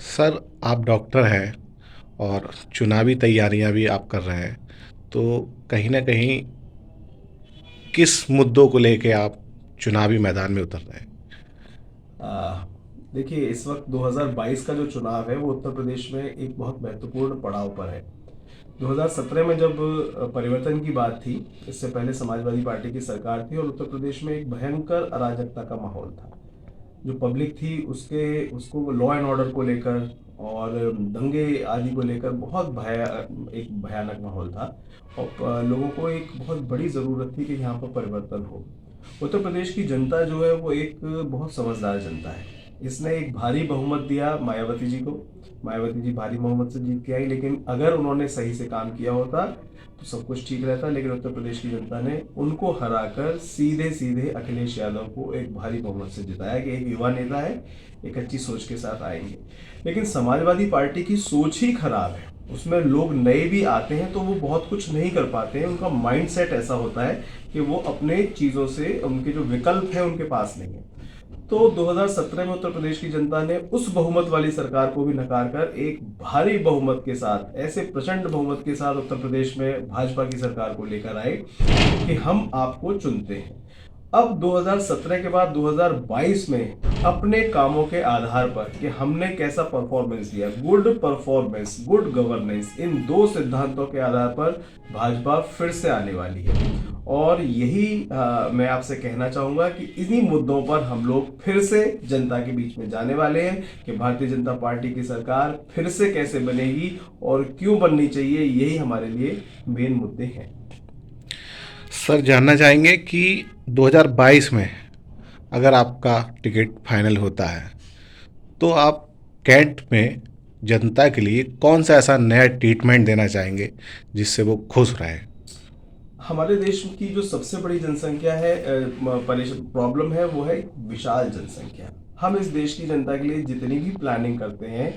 Sir, आप doctor हैं और चुनावी तैयारियां भी आप कर रहे हैं, तो कहीं ना कहीं किस मुद्दों को लेके आप चुनावी मैदान में उतर रहे हैं? आ, देखिए, इस वक्त 2022 का जो चुनाव है वो उत्तर प्रदेश में एक बहुत महत्वपूर्ण पड़ाव पर है। 2017 में जब परिवर्तन की बात थी, इससे पहले समाजवादी पार्टी की सरकार थी और उत्तर प्रदेश में एक भयंकर अराजकता का माहौल था। जो पब्लिक थी उसके उसको लॉ एंड ऑर्डर को लेकर और दंगे आदि को लेकर बहुत एक भयानक माहौल था। और लोगों को एक बहुत बड़ी ज़रूरत थी कि यहाँ पर परिवर्तन हो। उत्तर प्रदेश की जनता जो है वो एक बहुत समझदार जनता है। इसने एक भारी बहुमत दिया मायावती जी को। मायावती जी भारी बहुमत से जीत के आई, लेकिन अगर उन्होंने सही से काम किया होता तो सब कुछ ठीक रहता। लेकिन उत्तर प्रदेश की जनता ने उनको हराकर सीधे सीधे अखिलेश यादव को एक भारी बहुमत से जिताया कि एक युवा नेता है, एक अच्छी सोच के साथ आएंगे। लेकिन समाजवादी पार्टी की सोच ही खराब है। उसमें लोग नए भी आते हैं तो वो बहुत कुछ नहीं कर पाते हैं। उनका माइंडसेट ऐसा होता है कि वो अपने चीज़ों से, उनके जो विकल्प है उनके पास नहीं है। तो 2017 में उत्तर प्रदेश की जनता ने उस बहुमत वाली सरकार को भी नकार कर एक भारी बहुमत के साथ, ऐसे प्रचंड बहुमत के साथ उत्तर प्रदेश में भाजपा की सरकार को लेकर आए कि हम आपको चुनते हैं। अब 2017 के बाद 2022 में अपने कामों के आधार पर कि हमने कैसा परफॉर्मेंस दिया, गुड परफॉर्मेंस, गुड गवर्नेंस, इन दो सिद्धांतों के आधार पर भाजपा फिर से आने वाली है। और यही मैं आपसे कहना चाहूंगा कि इन्हीं मुद्दों पर हम लोग फिर से जनता के बीच में जाने वाले हैं कि भारतीय जनता पार्टी की सरकार फिर से कैसे बनेगी और क्यों बननी चाहिए। यही हमारे लिए मेन मुद्दे हैं। सर, जानना चाहेंगे कि 2022 में अगर आपका टिकट फाइनल होता है, तो आप कैंट में जनता के लिए कौन सा ऐसा नया ट्रीटमेंट देना चाहेंगे जिससे वो खुश रहे? हमारे देश की जो सबसे बड़ी जनसंख्या है, प्रॉब्लम है, वो है विशाल जनसंख्या। हम इस देश की जनता के लिए जितनी भी प्लानिंग करते हैं,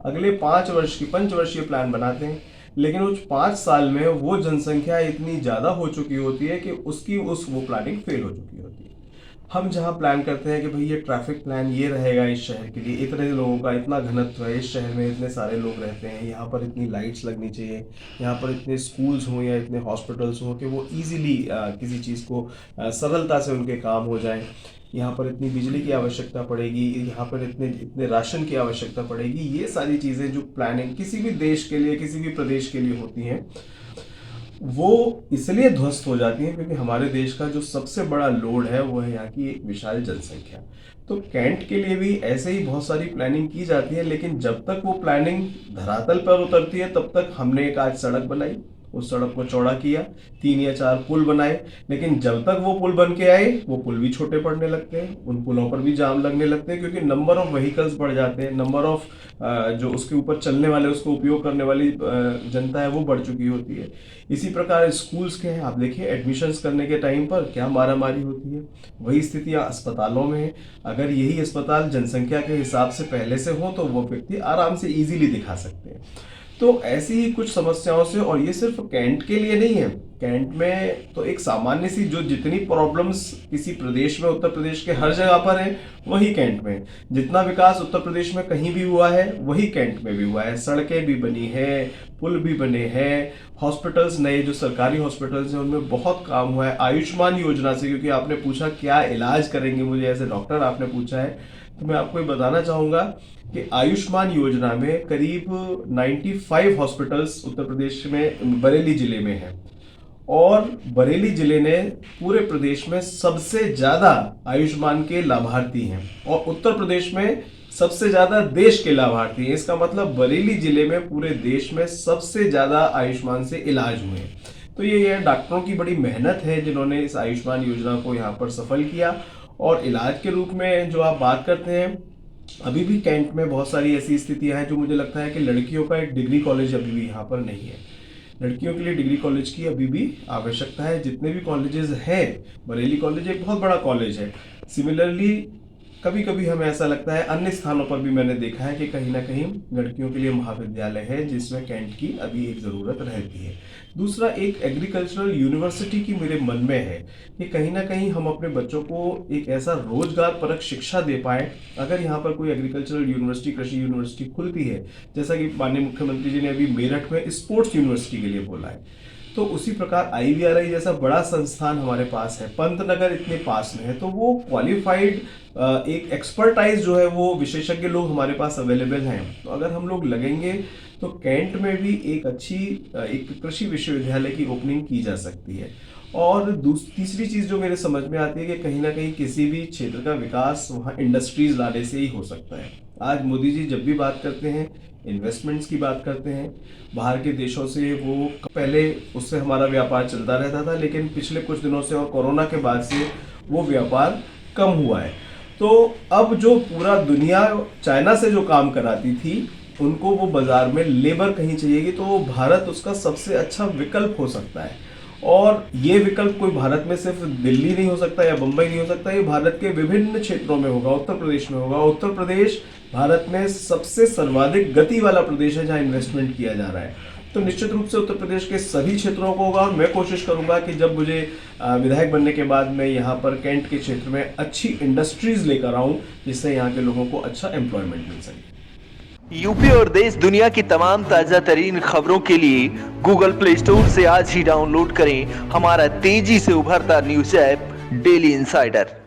अगले 5 वर्ष की पंचवर्षीय प्लान बनाते हैं, लेकिन उस 5 साल में वो जनसंख्या इतनी ज़्यादा हो चुकी होती है कि उसकी वो प्लानिंग फेल हो चुकी होती है। हम जहाँ प्लान करते हैं कि भाई ये ट्रैफिक प्लान ये रहेगा इस शहर के लिए, इतने लोगों का इतना घनत्व है, इस शहर में इतने सारे लोग रहते हैं, यहाँ पर इतनी लाइट्स लगनी चाहिए, यहाँ पर इतने स्कूल्स हों या इतने हॉस्पिटल्स हों कि वो इजीली किसी चीज़ को सरलता से उनके काम हो जाए। यहाँ पर इतनी बिजली की आवश्यकता पड़ेगी, यहाँ पर इतने इतने राशन की आवश्यकता पड़ेगी। ये सारी चीज़ें जो प्लानिंग किसी भी देश के लिए, किसी भी प्रदेश के लिए होती हैं, वो इसलिए ध्वस्त हो जाती हैं क्योंकि हमारे देश का जो सबसे बड़ा लोड है वो है यहाँ की एक विशाल जनसंख्या। तो कैंट के लिए भी ऐसे ही बहुत सारी प्लानिंग की जाती है, लेकिन जब तक वो प्लानिंग धरातल पर उतरती है तब तक हमने एक आज सड़क बनाई, उस सड़क को चौड़ा किया, 3 या 4 पुल बनाए, लेकिन जब तक वो पुल बन के आए वो पुल भी छोटे पड़ने लगते हैं, उन पुलों पर भी जाम लगने लगते हैं क्योंकि नंबर ऑफ व्हीकल्स बढ़ जाते हैं, नंबर ऑफ जो उसके ऊपर चलने वाले, उसको उपयोग करने वाली जनता है वो बढ़ चुकी होती है। इसी प्रकार स्कूल्स के हैं, आप देखिए एडमिशन्स करने के टाइम पर क्या मारामारी होती है। वही स्थितियाँ अस्पतालों में है। अगर यही अस्पताल जनसंख्या के हिसाब से पहले से हो तो वो व्यक्ति आराम से इजीली दिखा सकते हैं। तो ऐसी ही कुछ समस्याओं से, और ये सिर्फ कैंट के लिए नहीं है, कैंट में तो एक सामान्य सी जो जितनी प्रॉब्लम्स किसी प्रदेश में, उत्तर प्रदेश के हर जगह पर है, वही कैंट में। जितना विकास उत्तर प्रदेश में कहीं भी हुआ है वही कैंट में भी हुआ है। सड़कें भी बनी है, पुल भी बने हैं, हॉस्पिटल्स, नए जो सरकारी हॉस्पिटल्स हैं उनमें बहुत काम हुआ है। आयुष्मान योजना से, क्योंकि आपने पूछा क्या इलाज करेंगे मुझे एज ए डॉक्टर आपने पूछा है, तो मैं आपको ये बताना चाहूँगा कि आयुष्मान योजना में करीब 95 हॉस्पिटल्स उत्तर प्रदेश में बरेली जिले में है। और बरेली जिले ने पूरे प्रदेश में सबसे ज़्यादा आयुष्मान के लाभार्थी हैं और उत्तर प्रदेश में सबसे ज़्यादा देश के लाभार्थी हैं। इसका मतलब बरेली जिले में पूरे देश में सबसे ज़्यादा आयुष्मान से इलाज हुए हैं। तो ये डॉक्टरों की बड़ी मेहनत है जिन्होंने इस आयुष्मान योजना को यहाँ पर सफल किया। और इलाज के रूप में जो आप बात करते हैं, अभी भी कैंट में बहुत सारी ऐसी स्थितियां हैं जो मुझे लगता है कि लड़कियों का एक डिग्री कॉलेज अभी भी यहाँ पर नहीं है। लड़कियों के लिए डिग्री कॉलेज की अभी भी आवश्यकता है। जितने भी कॉलेजेस हैं, बरेली कॉलेज एक बहुत बड़ा कॉलेज है। सिमिलरली कभी कभी हमें ऐसा लगता है, अन्य स्थानों पर भी मैंने देखा है कि कहीं ना कहीं लड़कियों के लिए महाविद्यालय है जिसमें कैंट की अभी एक ज़रूरत रहती है। दूसरा, एक एग्रीकल्चरल यूनिवर्सिटी की मेरे मन में है कि कहीं ना कहीं हम अपने बच्चों को एक ऐसा रोजगार परक शिक्षा दे पाए। अगर यहाँ पर कोई एग्रीकल्चरल यूनिवर्सिटी, कृषि यूनिवर्सिटी खुलती है, जैसा कि माननीय मुख्यमंत्री जी ने अभी मेरठ में स्पोर्ट्स यूनिवर्सिटी के लिए बोला है, तो उसी प्रकार IVRI जैसा बड़ा संस्थान हमारे पास है, पंतनगर इतने पास में है, तो वो क्वालिफाइड एक एक्सपर्टाइज जो है वो विशेषज्ञ लोग हमारे पास अवेलेबल हैं। तो अगर हम लोग लगेंगे तो कैंट में भी एक अच्छी एक कृषि विश्वविद्यालय की ओपनिंग की जा सकती है। और तीसरी चीज जो मेरे समझ में आती है कि कहीं ना कहीं किसी भी क्षेत्र का विकास वहाँ इंडस्ट्रीज लाने से ही हो सकता है। आज मोदी जी जब भी बात करते हैं, इन्वेस्टमेंट्स की बात करते हैं, बाहर के देशों से, वो पहले उससे हमारा व्यापार चलता रहता था, लेकिन पिछले कुछ दिनों से और कोरोना के बाद से वो व्यापार कम हुआ है। तो अब जो पूरा दुनिया चाइना से जो काम कराती थी, उनको वो बाजार में लेबर कहीं चाहिएगी, तो भारत उसका सबसे अच्छा विकल्प हो सकता है। और ये विकल्प कोई भारत में सिर्फ दिल्ली नहीं हो सकता या बंबई नहीं हो सकता, ये भारत के विभिन्न क्षेत्रों में होगा। उत्तर प्रदेश में होगा। उत्तर प्रदेश भारत में सबसे सर्वाधिक गति वाला प्रदेश है जहाँ इन्वेस्टमेंट किया जा रहा है। तो निश्चित रूप से उत्तर प्रदेश के सभी क्षेत्रों को होगा। और मैं कोशिश करूंगा कि जब मुझे विधायक बनने के बाद मैं यहाँ पर कैंट के क्षेत्र में अच्छी इंडस्ट्रीज लेकर आऊँ, जिससे यहाँ के लोगों को अच्छा एम्प्लॉयमेंट मिल सके। यूपी और देश दुनिया की तमाम ताजा तरीन खबरों के लिए गूगल प्ले स्टोर से आज ही डाउनलोड करें हमारा तेजी से उभरता न्यूज ऐप डेली इंसाइडर।